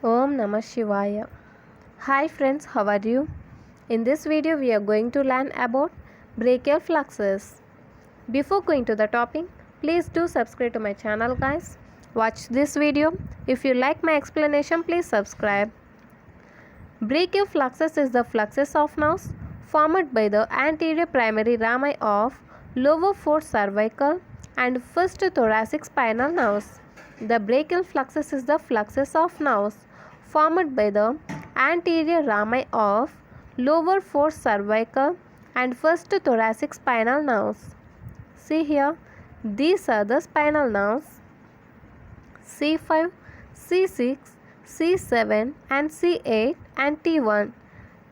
Om Namah Shivaya. Hi friends, how are you? In this video we are going to learn about brachial fluxes. Before going to the topic, please do subscribe to my channel guys. Watch this video. If you like my explanation, please subscribe. Brachial fluxus is the fluxus of nerves formed by the anterior primary rami of lower fourth cervical and first thoracic spinal nerves. The brachial fluxus is the fluxus of nerves formed by the anterior rami of lower fourth cervical and first thoracic spinal nerves. See here, these are the spinal nerves C5, C6, C7 and C8 and T1.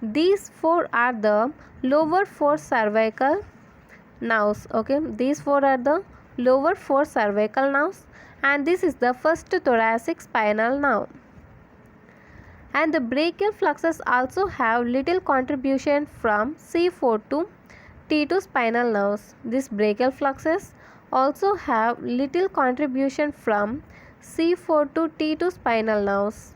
These four are the lower fourth cervical nerves. Okay, these four are the lower fourth cervical nerves and this is the first thoracic spinal nerve. And the brachial fluxes also have little contribution from C4 to T2 spinal nerves. These brachial fluxes also have little contribution from C4 to T2 spinal nerves.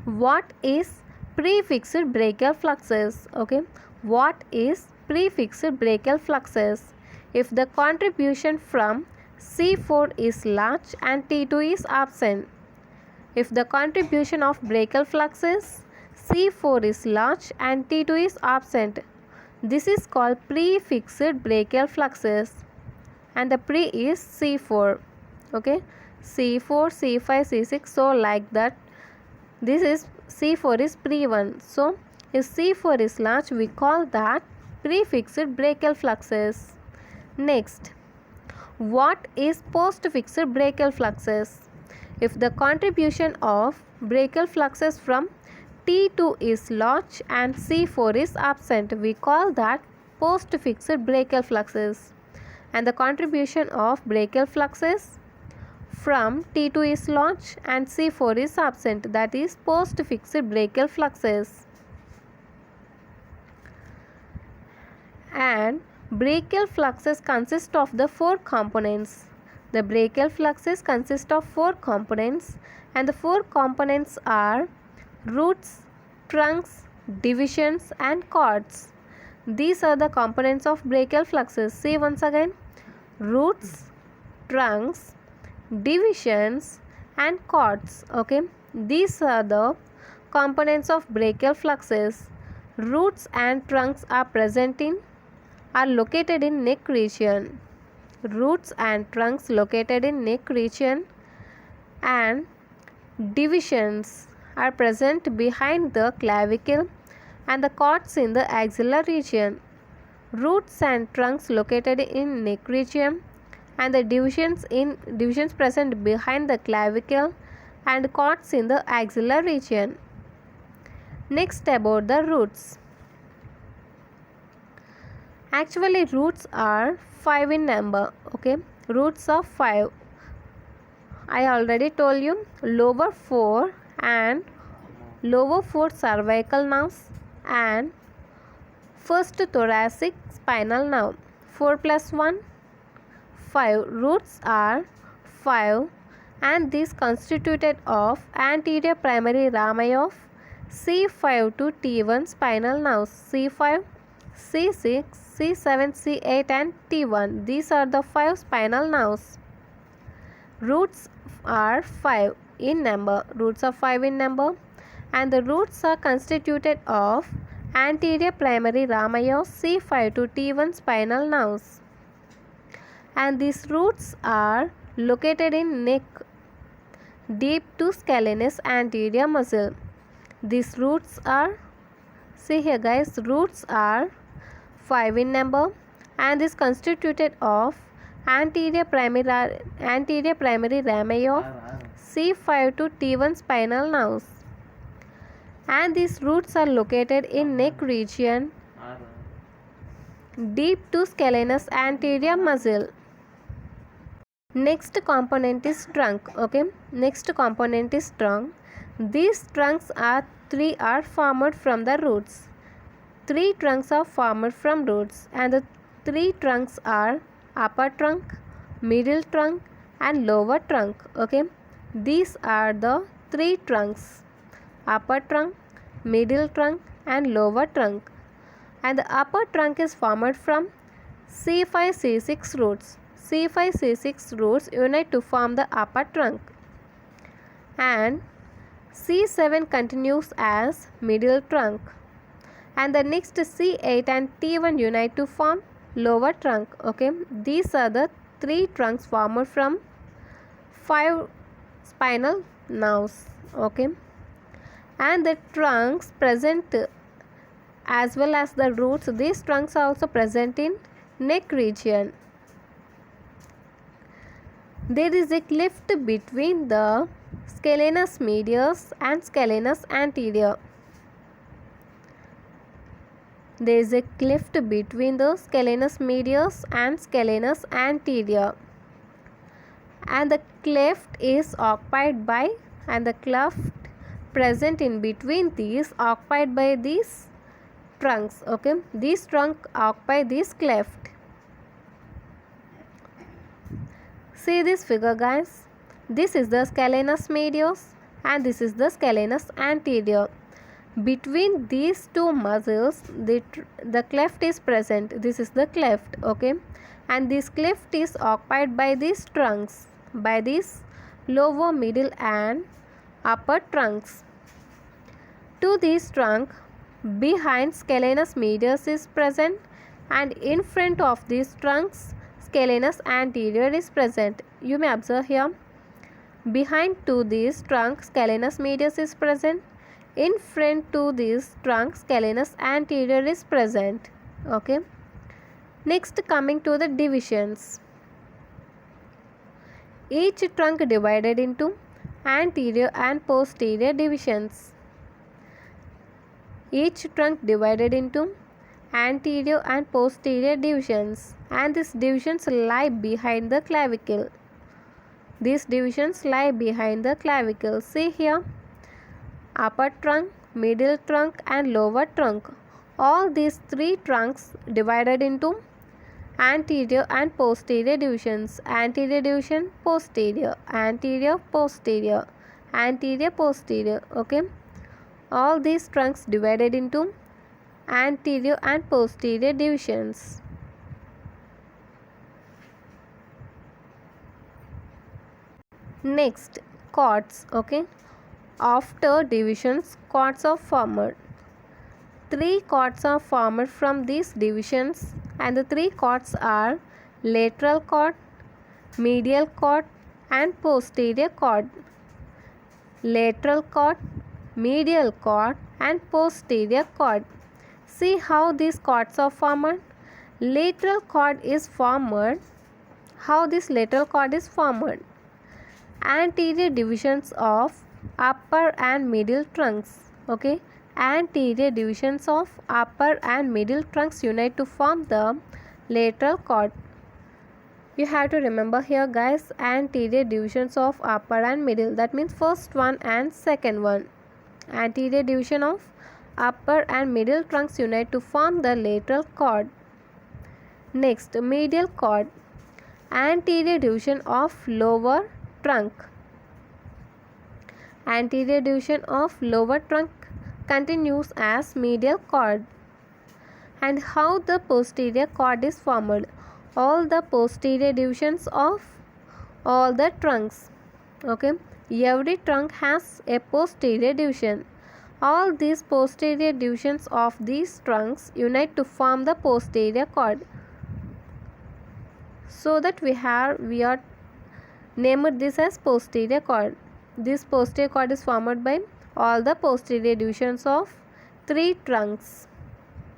What is prefixed brachial fluxes? Okay, what is prefixed brachial fluxes? If the contribution from C4 is large and T2 is absent. If the contribution of brachial fluxes C4 is large and T2 is absent, this is called prefixed brachial fluxes. And the pre is C4. Okay, C4, C5, C6, so like that. This is C4 is pre one. So if C4 is large, we call that prefixed brachial fluxes. Next, what is postfixed brachial fluxes? If the contribution of brachial fluxes from T2 is large and C4 is absent, we call that postfixed brachial fluxes. And the contribution of brachial fluxes from T2 is large and C4 is absent, that is postfixed brachial fluxes. And brachial fluxes consist of the four components. The brachial fluxes consist of four components and the four components are roots, trunks, divisions and cords. These are the components of brachial fluxes. See once again, roots, trunks, divisions and cords. Okay, these are the components of brachial fluxes. Roots and trunks are located in neck region. Roots and trunks located in neck region, and divisions are present behind the clavicle and the cords in the axillary region. Roots and trunks located in neck region and the divisions present behind the clavicle and cords in the axillary region. Next, about the roots. Actually, roots are 5 in number. Okay, roots are 5. I already told you, lower 4 and lower 4 cervical nerves and first thoracic spinal nerve. 4 plus 1, 5. Roots are 5 and these constituted of anterior primary rami of C5 to T1 spinal nerves. C5, C6, C7, C8 and T1. These are the 5 spinal nerves. Roots are 5 in number. Roots are 5 in number and the roots are constituted of anterior primary rami of C5 to T1 spinal nerves. And these roots are located in neck deep to scalenus anterior muscle. These roots are, see here guys, roots are 5 in number and is constituted of anterior primary rami of C5 to T1 spinal nerves. And these roots are located in neck region deep to scalenus anterior muscle. Next component is trunk. Okay, next component is trunk. These trunks are formed from the roots. 3 trunks are formed from roots and the 3 trunks are upper trunk, middle trunk and lower trunk. Okay, These are the three trunks: upper trunk, middle trunk and lower trunk. And the upper trunk is formed from C5C6 roots. C5C6 roots unite to form the upper trunk. And C7 continues as middle trunk. And the next C8 and T1 unite to form lower trunk. Okay, these are the three trunks formed from 5 spinal nerves. Okay, and the trunks present as well as the roots, these trunks are also present in neck region. There is a cleft between the scalenus medius and scalenus anterior. There is a cleft between the scalenus medius and scalenus anterior. And the cleft is occupied by, and the cleft present in between these occupied by these trunks. Okay, these trunks occupy this cleft. See this figure, guys. This is the scalenus medius and this is the scalenus anterior. Between these two muscles, the cleft is present. This is the cleft. Okay, and this cleft is occupied by these trunks, by these lower, middle and upper trunks. To this trunk, behind scalenus medius is present, and in front of these trunks scalenus anterior is present. You may observe here, behind to this trunk scalenus medius is present, in front to this trunk scalenus anterior is present. Okay, next coming to the divisions. Each trunk divided into anterior and posterior divisions. Each trunk divided into anterior and posterior divisions, and these divisions lie behind the clavicle. These divisions lie behind the clavicle. See here, upper trunk, middle trunk and lower trunk. All these three trunks divided into anterior and posterior divisions. Anterior division, posterior, anterior, posterior, anterior, posterior. Okay, all these trunks divided into anterior and posterior divisions. Next, cords. Okay, after divisions, cords are formed. Three cords are formed from these divisions, and the three cords are lateral cord, medial cord and posterior cord. Lateral cord, medial cord and posterior cord. See how these cords are formed. Lateral cord is formed. How this lateral cord is formed? Anterior divisions of upper and middle trunks. Okay, anterior divisions of upper and middle trunks unite to form the lateral cord. You have to remember here, guys, anterior divisions of upper and middle, that means first one and second one. Anterior division of upper and middle trunks unite to form the lateral cord. Next, medial cord, anterior division of lower trunk. Anterior division of lower trunk continues as medial cord. And how the posterior cord is formed? All the posterior divisions of all the trunks. Okay, every trunk has a posterior division. All these posterior divisions of these trunks unite to form the posterior cord. So that we are named this as posterior cord. This posterior cord is formed by all the posterior divisions of three trunks.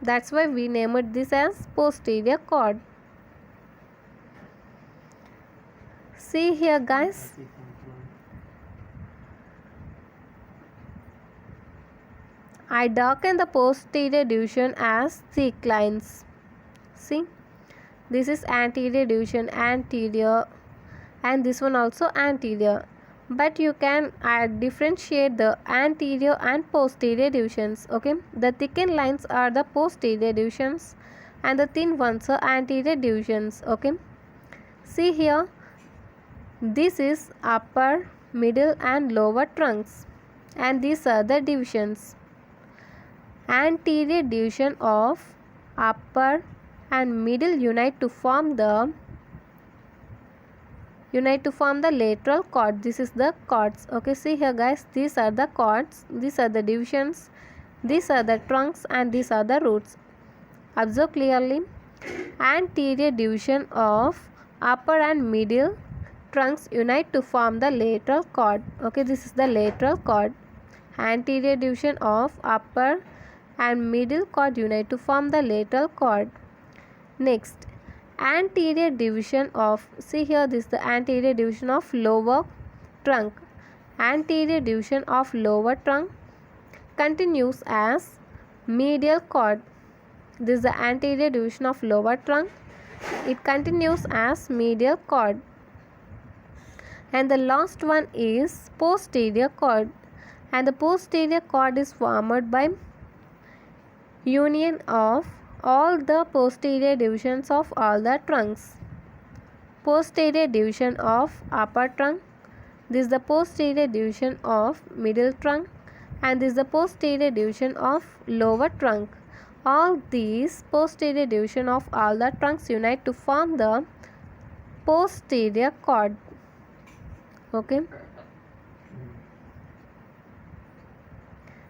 That's why we named this as posterior cord. See here, guys. I darken the posterior division as thick lines. See, this is anterior division, anterior, and this one also anterior. But you can differentiate the anterior and posterior divisions. Okay, the thickened lines are the posterior divisions and the thin ones are anterior divisions. Okay, see here, this is upper, middle and lower trunks, and these are the divisions. Anterior division of upper and middle unite to form the lateral cord. This is the cords. Okay, see here guys, these are the cords, these are the divisions, these are the trunks, and these are the roots. Observe clearly. Anterior division of upper and middle trunks unite to form the lateral cord. Okay, this is the lateral cord. Anterior division of upper and middle cord unite to form the lateral cord. Next, anterior division of, see here, this is the anterior division of lower trunk. Anterior division of lower trunk continues as medial cord. This is the anterior division of lower trunk. It continues as medial cord. And the last one is posterior cord. And the posterior cord is formed by union of all the posterior divisions of all the trunks. Posterior division of upper trunk. This is the posterior division of middle trunk. And this is the posterior division of lower trunk. All these posterior division of all the trunks unite to form the posterior cord. Okay.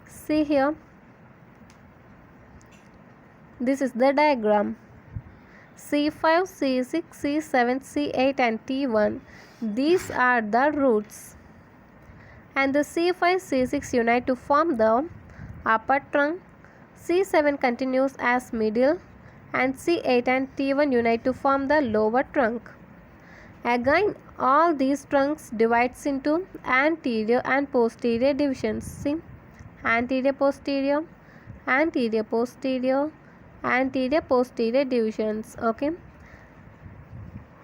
See here. This is the diagram. C5, C6, C7, C8 and T1. These are the roots. And the C5, C6 unite to form the upper trunk. C7 continues as middle, and C8 and T1 unite to form the lower trunk. Again, all these trunks divides into anterior and posterior divisions. See, anterior posterior, anterior posterior, anterior posterior divisions. Okay,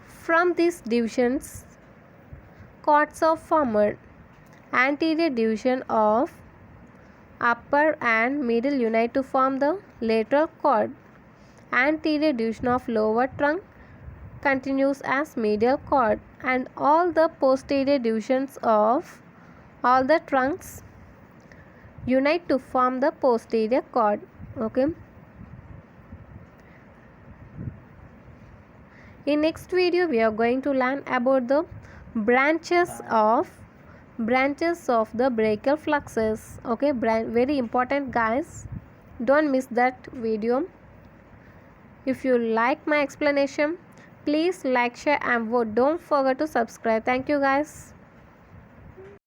from these divisions cords are formed. Anterior division of upper and middle unite to form the lateral cord. Anterior division of lower trunk continues as medial cord, and all the posterior divisions of all the trunks unite to form the posterior cord. Okay. In next video we are going to learn about the branches of the brachial fluxus. Okay, very important guys, don't miss that video. If you like my explanation, please like, share and vote. Don't forget to subscribe. Thank you guys.